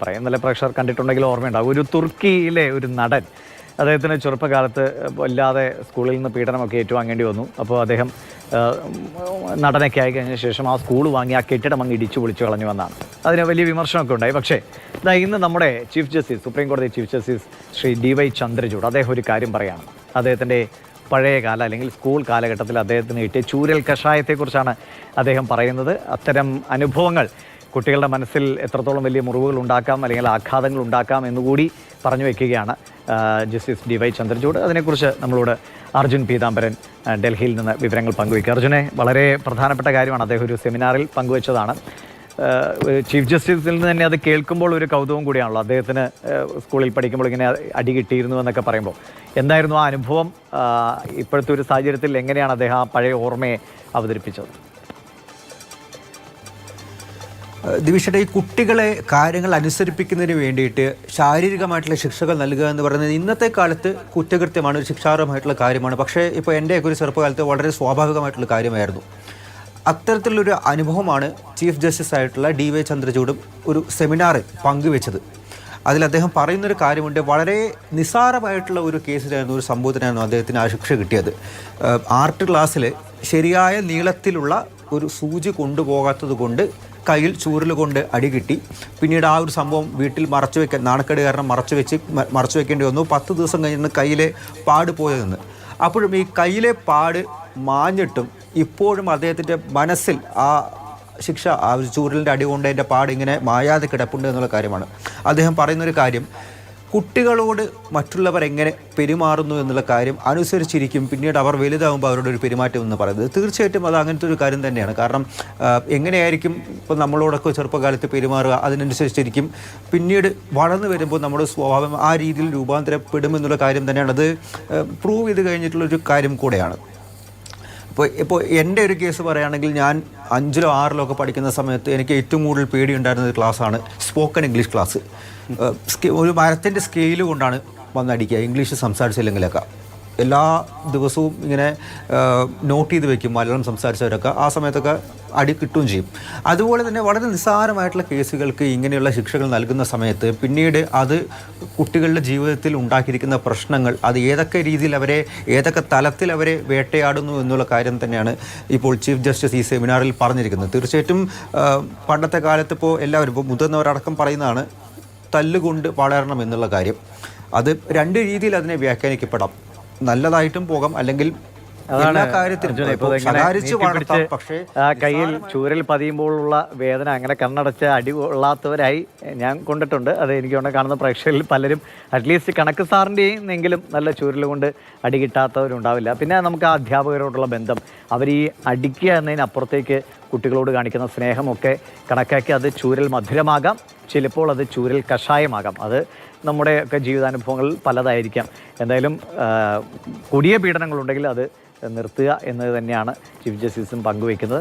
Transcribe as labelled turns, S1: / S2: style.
S1: പറയാം. ഇന്നലെ പ്രേക്ഷകർ കണ്ടിട്ടുണ്ടെങ്കിൽ ഓർമ്മയുണ്ടാകും. ഒരു തുർക്കിയിലെ ഒരു നടൻ, അദ്ദേഹത്തിന് ചെറുപ്പകാലത്ത് വല്ലാതെ സ്കൂളിൽ നിന്ന് പീഡനമൊക്കെ ഏറ്റുവാങ്ങേണ്ടി വന്നു. അപ്പോൾ അദ്ദേഹം നടനൊക്കെ ആയി കഴിഞ്ഞ ശേഷം ആ സ്കൂൾ വാങ്ങി ആ കെട്ടിടം അങ്ങ് ഇടിച്ചു പൊളിച്ചു കളഞ്ഞു വന്നാണ്. അതിന് വലിയ വിമർശനമൊക്കെ ഉണ്ടായി. പക്ഷേ ഇന്ന് നമ്മുടെ ചീഫ് ജസ്റ്റിസ്, സുപ്രീം കോടതി chief justice Shri DY Chandrachud അദ്ദേഹം ഒരു കാര്യം പറയുകയാണ്. അദ്ദേഹത്തിൻ്റെ പഴയകാല അല്ലെങ്കിൽ സ്കൂൾ കാലഘട്ടത്തിൽ അദ്ദേഹത്തിന് കിട്ടിയ ചൂരൽ കഷായത്തെക്കുറിച്ചാണ് അദ്ദേഹം പറയുന്നത്. അത്തരം അനുഭവങ്ങൾ കുട്ടികളുടെ മനസ്സിൽ എത്രത്തോളം വലിയ മുറിവുകൾ ഉണ്ടാക്കാം അല്ലെങ്കിൽ ആഘാതങ്ങൾ ഉണ്ടാക്കാം എന്നുകൂടി പറഞ്ഞു വയ്ക്കുകയാണ് ജസ്റ്റിസ് DY ചന്ദ്രചൂഡ്. അതിനെക്കുറിച്ച് നമ്മളോട് അർജുൻ പീതാംബരൻ ഡൽഹിയിൽ നിന്ന് വിവരങ്ങൾ പങ്കുവയ്ക്കുക. അർജുനെ, വളരെ പ്രധാനപ്പെട്ട കാര്യമാണ്. അദ്ദേഹം ഒരു സെമിനാറിൽ പങ്കുവച്ചതാണ്. ചീഫ് ജസ്റ്റിസിൽ നിന്ന് തന്നെ അത് കേൾക്കുമ്പോൾ ഒരു കൗതുകം കൂടിയാണല്ലോ. അദ്ദേഹത്തിന് സ്കൂളിൽ പഠിക്കുമ്പോൾ ഇങ്ങനെ അടി കിട്ടിയിരുന്നു എന്നൊക്കെ പറയുമ്പോൾ എന്തായിരുന്നു ആ അനുഭവം? ഇപ്പോഴത്തെ ഒരു സാഹചര്യത്തിൽ എങ്ങനെയാണ് അദ്ദേഹം ആ പഴയ ഓർമ്മയെ അവതരിപ്പിച്ചത്?
S2: ദിവിഷയുടെ ഈ കുട്ടികളെ കാര്യങ്ങൾ അനുസരിപ്പിക്കുന്നതിന് വേണ്ടിയിട്ട് ശാരീരികമായിട്ടുള്ള ശിക്ഷകൾ നൽകുക എന്ന് പറയുന്നത് ഇന്നത്തെ കാലത്ത് കുറ്റകൃത്യമാണ്, ഒരു ശിക്ഷാർഹമായിട്ടുള്ള കാര്യമാണ്. പക്ഷേ ഇപ്പോൾ എൻ്റെയൊക്കെ ഒരു ചെറുപ്പകാലത്ത് വളരെ സ്വാഭാവികമായിട്ടുള്ള കാര്യമായിരുന്നു. അത്തരത്തിലുള്ളൊരു അനുഭവമാണ് ചീഫ് ജസ്റ്റിസ് ആയിട്ടുള്ള DY ചന്ദ്രചൂഡും ഒരു സെമിനാറിൽ പങ്കുവെച്ചത്. അതിൽ അദ്ദേഹം പറയുന്നൊരു കാര്യമുണ്ട്. വളരെ നിസ്സാരമായിട്ടുള്ള ഒരു കേസിലായിരുന്നു, ഒരു സംഭവത്തിനായിരുന്നു അദ്ദേഹത്തിന് ആ ശിക്ഷ കിട്ടിയത്. ആർട്ട് ക്ലാസ്സിൽ ശരിയായ നീളത്തിലുള്ള ഒരു സൂചി കൊണ്ടുപോകാത്തത് കൊണ്ട് കയ്യിൽ ചൂരൽ കൊണ്ട് അടി കിട്ടി. പിന്നീട് ആ ഒരു സംഭവം വീട്ടിൽ മറച്ചു വെക്കാൻ, നാണക്കേട് കാരണം മറച്ചു വെക്കേണ്ടി വന്നു. 10 ദിവസം കഴിഞ്ഞിട്ട് കയ്യിലെ പാട് പോയതെന്ന്. അപ്പോഴും ഈ കയ്യിലെ പാട് മാഞ്ഞിട്ടും ഇപ്പോഴും അദ്ദേഹത്തിൻ്റെ മനസ്സിൽ ആ ശിക്ഷ, ആ ഒരു ചൂരലിൻ്റെ അടി കൊണ്ട് എൻ്റെ പാട് ഇങ്ങനെ മായാതെ കിടപ്പുണ്ട് എന്നുള്ള കാര്യമാണ്. അദ്ദേഹം പറയുന്നൊരു കാര്യം, കുട്ടികളോട് മറ്റുള്ളവർ എങ്ങനെ പെരുമാറുന്നു എന്നുള്ള കാര്യം അനുസരിച്ചിരിക്കും പിന്നീട് അവർ വലുതാകുമ്പോൾ അവരുടെ ഒരു പെരുമാറ്റം എന്ന് പറയുന്നത്. തീർച്ചയായിട്ടും അത് അങ്ങനത്തെ ഒരു കാര്യം തന്നെയാണ്. കാരണം എങ്ങനെയായിരിക്കും ഇപ്പോൾ നമ്മളോടൊക്കെ ചെറുപ്പകാലത്ത് പെരുമാറുക, അതിനനുസരിച്ചിരിക്കും പിന്നീട് വളർന്നു വരുമ്പോൾ നമ്മുടെ സ്വഭാവം ആ രീതിയിൽ രൂപാന്തരപ്പെടുമെന്നുള്ള കാര്യം തന്നെയാണ്. അത് പ്രൂവ് ചെയ്ത് കഴിഞ്ഞിട്ടുള്ളൊരു കാര്യം കൂടെയാണ്. ഇപ്പോൾ എൻ്റെ ഒരു കേസ് പറയുകയാണെങ്കിൽ, ഞാൻ 5ലോ 6ലോ ഒക്കെ പഠിക്കുന്ന സമയത്ത് എനിക്ക് ഏറ്റവും കൂടുതൽ പേടിയുണ്ടായിരുന്ന ഒരു ക്ലാസ്സാണ് സ്പോക്കൺ ഇംഗ്ലീഷ് ക്ലാസ്. ഒരു മരത്തിൻ്റെ സ്കെയിൽ കൊണ്ടാണ് വന്നടിക്കുക ഇംഗ്ലീഷ് സംസാരിച്ചില്ലെങ്കിലൊക്കെ. എല്ലാ ദിവസവും ഇങ്ങനെ നോട്ട് ചെയ്ത് വെക്കും മലയാളം സംസാരിച്ചവരൊക്കെ. ആ സമയത്തൊക്കെ അടി കിട്ടുകയും ചെയ്യും. അതുപോലെ തന്നെ വളരെ നിസ്സാരമായിട്ടുള്ള കേസുകൾക്ക് ഇങ്ങനെയുള്ള ശിക്ഷകൾ നൽകുന്ന സമയത്ത് പിന്നീട് അത് കുട്ടികളുടെ ജീവിതത്തിൽ ഉണ്ടാക്കിയിരിക്കുന്ന പ്രശ്നങ്ങൾ, അത് ഏതൊക്കെ രീതിയിൽ അവരെ, ഏതൊക്കെ തലത്തിൽ അവരെ വേട്ടയാടുന്നു എന്നുള്ള കാര്യം തന്നെയാണ് ഇപ്പോൾ ചീഫ് ജസ്റ്റിസ് ഈ സെമിനാറിൽ പറഞ്ഞിരിക്കുന്നത്. തീർച്ചയായിട്ടും പണ്ടത്തെ കാലത്ത് ഇപ്പോൾ എല്ലാവരും, ഇപ്പോൾ മുതിർന്നവരടക്കം പറയുന്നതാണ് തല്ലുകൊണ്ട് വളരണം എന്നുള്ള കാര്യം. അത് 2 രീതിയിൽ അതിനെ വ്യാഖ്യാനിക്കപ്പെടാം. നല്ലതായിട്ടും പോകാം, അല്ലെങ്കിൽ
S1: കയ്യിൽ ചൂരൽ പതിയുമ്പോഴുള്ള വേദന അങ്ങനെ കണ്ണടച്ച് അടി കൊള്ളാത്തവരായി ഞാൻ കൊണ്ടിട്ടുണ്ട്. അത് എനിക്ക് കൊണ്ട് കാണുന്ന പ്രേക്ഷകരിൽ പലരും അറ്റ്ലീസ്റ്റ് കണക്ക് സാറിൻ്റെയും എങ്കിലും നല്ല ചൂരൽ കൊണ്ട് അടി കിട്ടാത്തവരുണ്ടാവില്ല. പിന്നെ നമുക്ക് ആ അധ്യാപകരോടുള്ള ബന്ധം, അവർ ഈ അടിക്കുക എന്നതിനപ്പുറത്തേക്ക് കുട്ടികളോട് കാണിക്കുന്ന സ്നേഹമൊക്കെ കണക്കാക്കി അത് ചൂരൽ മധുരമാകാം, ചിലപ്പോൾ അത് ചൂരൽ കഷായമാകാം. അത് നമ്മുടെയൊക്കെ ജീവിതാനുഭവങ്ങളിൽ പലതായിരിക്കാം. എന്തായാലും കൊടിയ പീഡനങ്ങളുണ്ടെങ്കിൽ അത് നിർത്തുക എന്നത് തന്നെയാണ് ചീഫ് ജസ്റ്റിസും പങ്കുവയ്ക്കുന്നത്.